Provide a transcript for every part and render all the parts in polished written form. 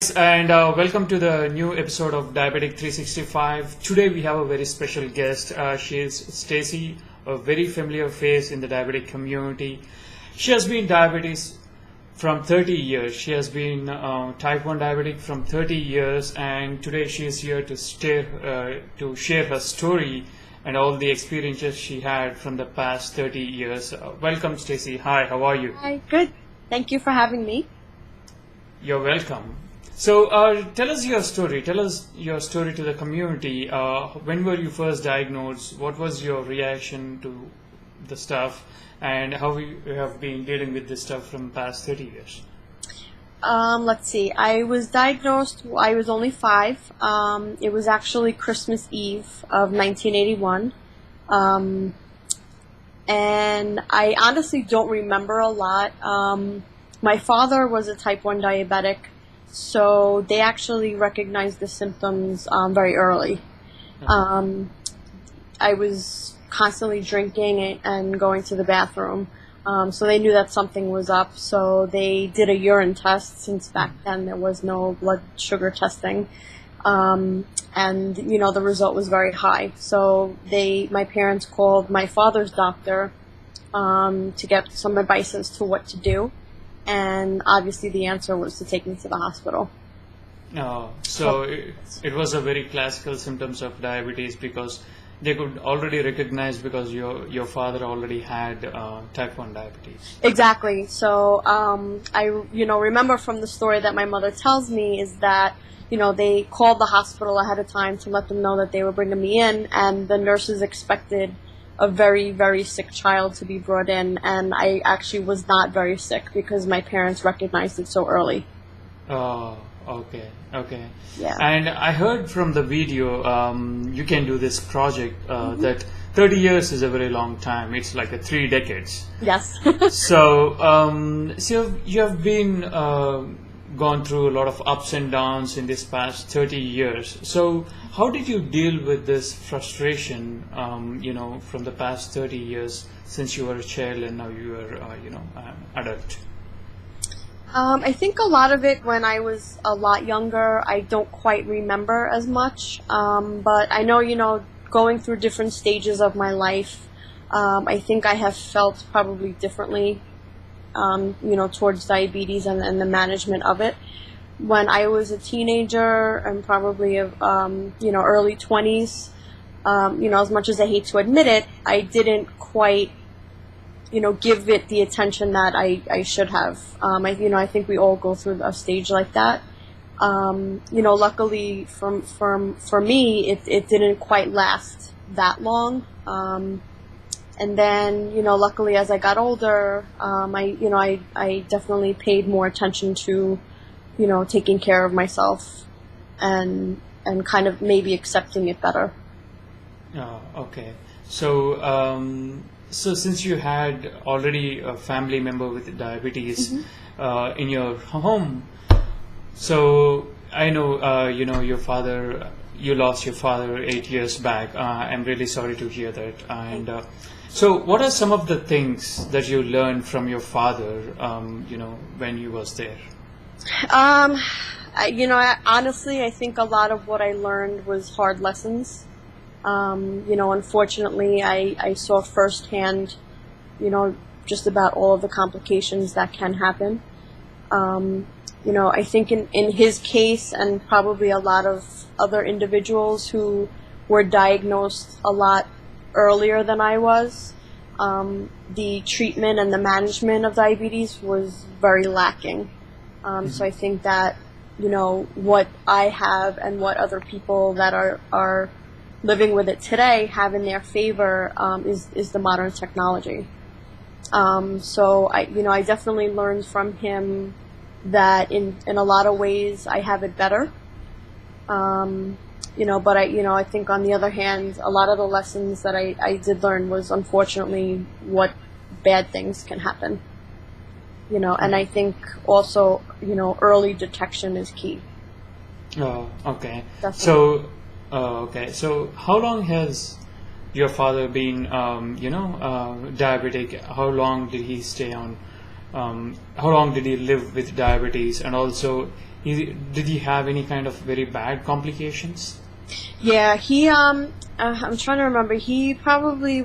guys, and welcome to the new episode of Diabetic 365. Today we have a very special guest. She is Stacy, a very familiar face in the diabetic community. She has been diabetes from 30 years. She has been type 1 diabetic from 30 years, and today she is here to share her story and all the experiences she had from the past 30 years. Welcome, Stacy. Hi, how are you? Hi, good. Thank you for having me. You're welcome. So tell us your story. Tell us your story to the community. When were you first diagnosed? What was your reaction to the stuff? And how you have been dealing with this stuff from the past 30 years? Let's see. I was diagnosed, I was only 5. It was actually Christmas Eve of 1981. And I honestly don't remember a lot. My father was a type 1 diabetic, so they actually recognized the symptoms very early. I was constantly drinking and going to the bathroom, so they knew that something was up. So they did a urine test, since back then there was no blood sugar testing, and the result was very high. So my parents called my father's doctor to get some advice as to what to do. And obviously the answer was to take me to the hospital. So it was a very classical symptoms of diabetes, because they could already recognize, because your father already had type 1 diabetes. Exactly. So I remember from the story that my mother tells me is that they called the hospital ahead of time to let them know that they were bringing me in, and the nurses expected a very, very sick child to be brought in, and I actually was not very sick because my parents recognized it so early. Oh, okay. Yeah. And I heard from the video, you can do this project, that 30 years is a very long time. It's like 3 decades. Yes. So you have been gone through a lot of ups and downs in this past 30 years. So how did you deal with this frustration, from the past 30 years, since you were a child and now you are, an adult? I think a lot of it when I was a lot younger, I don't quite remember as much. But I know, going through different stages of my life, I think I have felt probably differently towards diabetes and the management of it. When I was a teenager and probably early 20s, as much as I hate to admit it, I didn't quite, give it the attention that I should have. I think we all go through a stage like that. Luckily for me, it didn't quite last that long. And then, luckily as I got older, I definitely paid more attention to, taking care of myself and kind of maybe accepting it better. Oh, okay. So since you had already a family member with diabetes in your home, so I know, your father, you lost your father 8 years back. I'm really sorry to hear that. And so what are some of the things that you learned from your father, when he was there? Honestly, I think a lot of what I learned was hard lessons. Unfortunately, I saw firsthand, just about all of the complications that can happen. I think in his case, and probably a lot of other individuals who were diagnosed a lot earlier than I was, the treatment and the management of diabetes was very lacking. So I think that, what I have and what other people that are living with it today have in their favor is the modern technology. So I definitely learned from him that in a lot of ways I have it better. But I think on the other hand, a lot of the lessons that I did learn was unfortunately what bad things can happen. And I think also, early detection is key. Oh, okay. Definitely. So how long has your father been, diabetic? How long did he stay on? How long did he live with diabetes? And also, Did he have any kind of very bad complications? Yeah, I'm trying to remember. He probably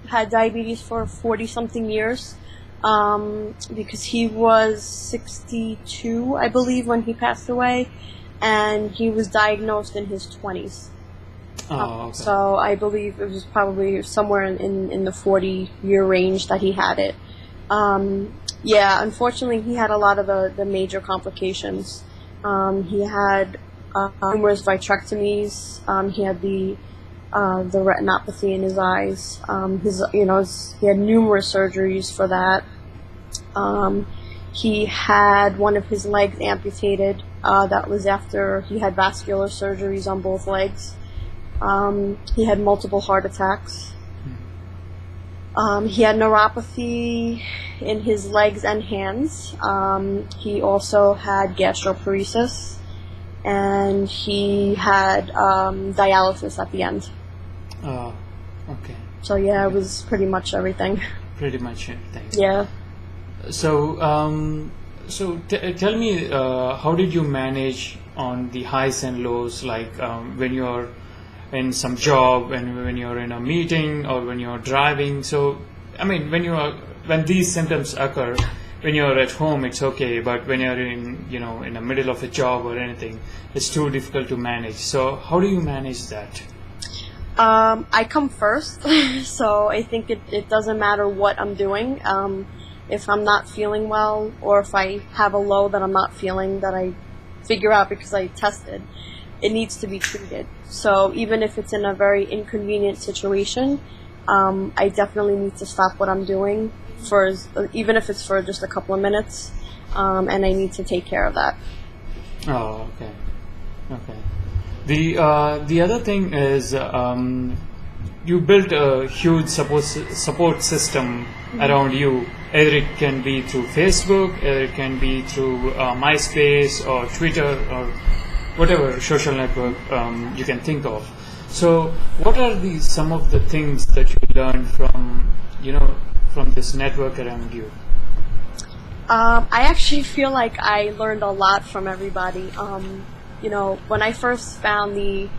had diabetes for 40 something years, because he was 62, I believe, when he passed away, and he was diagnosed in his 20s. Oh, okay. So I believe it was probably somewhere in the 40-year range that he had it. Yeah, unfortunately, he had a lot of the major complications. He had numerous vitrectomies. He had the retinopathy in his eyes. He had numerous surgeries for that. He had one of his legs amputated. That was after he had vascular surgeries on both legs. He had multiple heart attacks. He had neuropathy in his legs and hands. He also had gastroparesis, and he had dialysis at the end. Oh, okay. So yeah, it was pretty much everything. Pretty much everything. Yeah. So, tell me, how did you manage on the highs and lows, like when you're in some job, and when you're in a meeting, or when you're driving? So, I mean, when these symptoms occur, when you're at home, it's okay, but when you're in the middle of a job or anything, it's too difficult to manage. So, how do you manage that? I come first, so I think it doesn't matter what I'm doing. If I'm not feeling well, or if I have a low that I'm not feeling, that I figure out because I tested, it needs to be treated. So even if it's in a very inconvenient situation, I definitely need to stop what I'm doing even if it's for just a couple of minutes, and I need to take care of that. Oh, okay. Okay. The other thing is, you built a huge support system around you. Either it can be through Facebook, either it can be through MySpace or Twitter or whatever social network you can think of. So, what are some of the things that you learned from this network around you? I actually feel like I learned a lot from everybody. When I first found the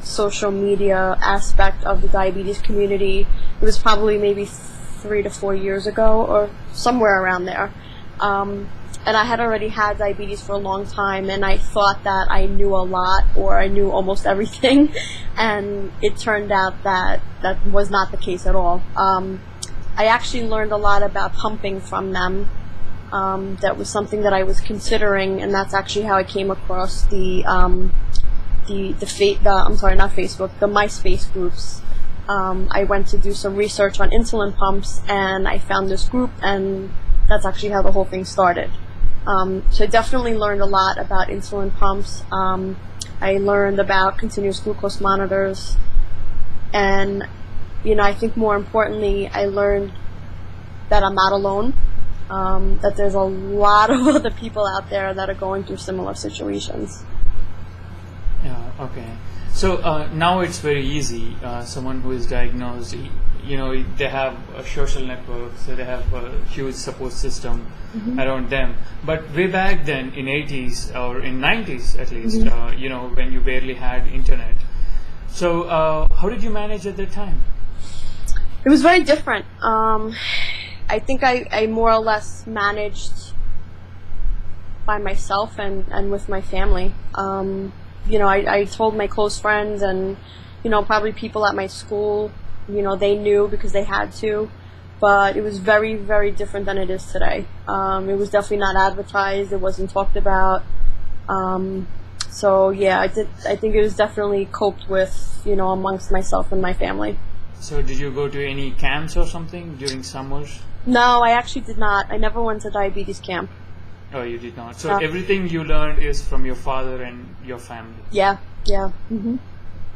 social media aspect of the diabetes community, it was probably maybe 3 to 4 years ago, or somewhere around there. And I had already had diabetes for a long time, and I thought that I knew a lot, or I knew almost everything, and it turned out that was not the case at all. I actually learned a lot about pumping from them. That was something that I was considering, and that's actually how I came across the MySpace groups. I went to do some research on insulin pumps, and I found this group, and that's actually how the whole thing started. So I definitely learned a lot about insulin pumps. I learned about continuous glucose monitors, and I think more importantly, I learned that I'm not alone. That there's a lot of other people out there that are going through similar situations. Yeah, okay. So now it's very easy. Someone who is diagnosed, they have a social network, so they have a huge support system around them. But way back then, in 80s or in 90s at least, when you barely had internet. So how did you manage at that time? It was very different. I think I more or less managed by myself and with my family. I told my close friends and, probably people at my school, they knew because they had to, but it was very, very different than it is today. It was definitely not advertised. It wasn't talked about. So yeah, I think it was definitely coped with, amongst myself and my family. So did you go to any camps or something during summers? No, I actually did not. I never went to diabetes camp. Oh, you did not. So everything you learned is from your father and your family? Yeah. Mm-hmm.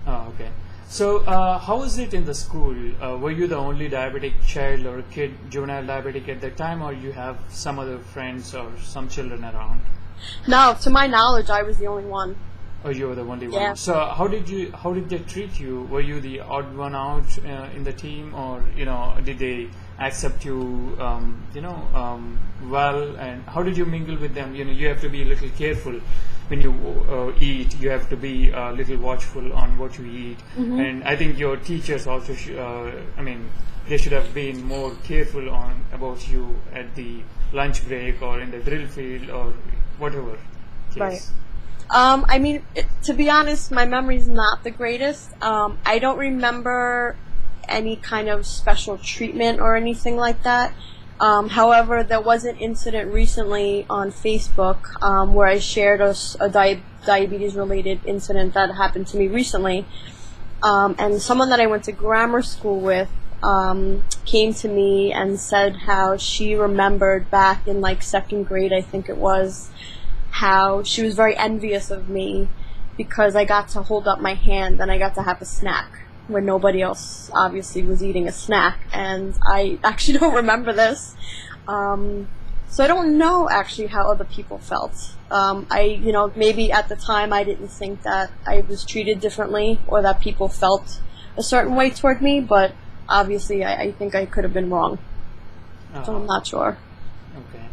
Oh, okay. So how was it in the school? Were you the only diabetic child or kid, juvenile diabetic at that time, or you have some other friends or some children around? No, to my knowledge, I was the only one. Oh, you were the only Yeah. one. So how did they treat you? Were you the odd one out in the team, or did they accept you, well? And how did you mingle with them? You have to be a little careful when you eat. You have to be a little watchful on what you eat. And I think your teachers also, they should have been more careful about you at the lunch break or in the drill field or whatever case. Right. To be honest, my memory's not the greatest. I don't remember any kind of special treatment or anything like that. However, there was an incident recently on Facebook where I shared a diabetes-related incident that happened to me recently. And someone that I went to grammar school with came to me and said how she remembered back in like second grade, I think it was, how she was very envious of me because I got to hold up my hand and I got to have a snack when nobody else obviously was eating a snack. And I actually don't remember this. So I don't know actually how other people felt. Maybe at the time I didn't think that I was treated differently or that people felt a certain way toward me, but obviously I think I could have been wrong. So I'm not sure. Okay.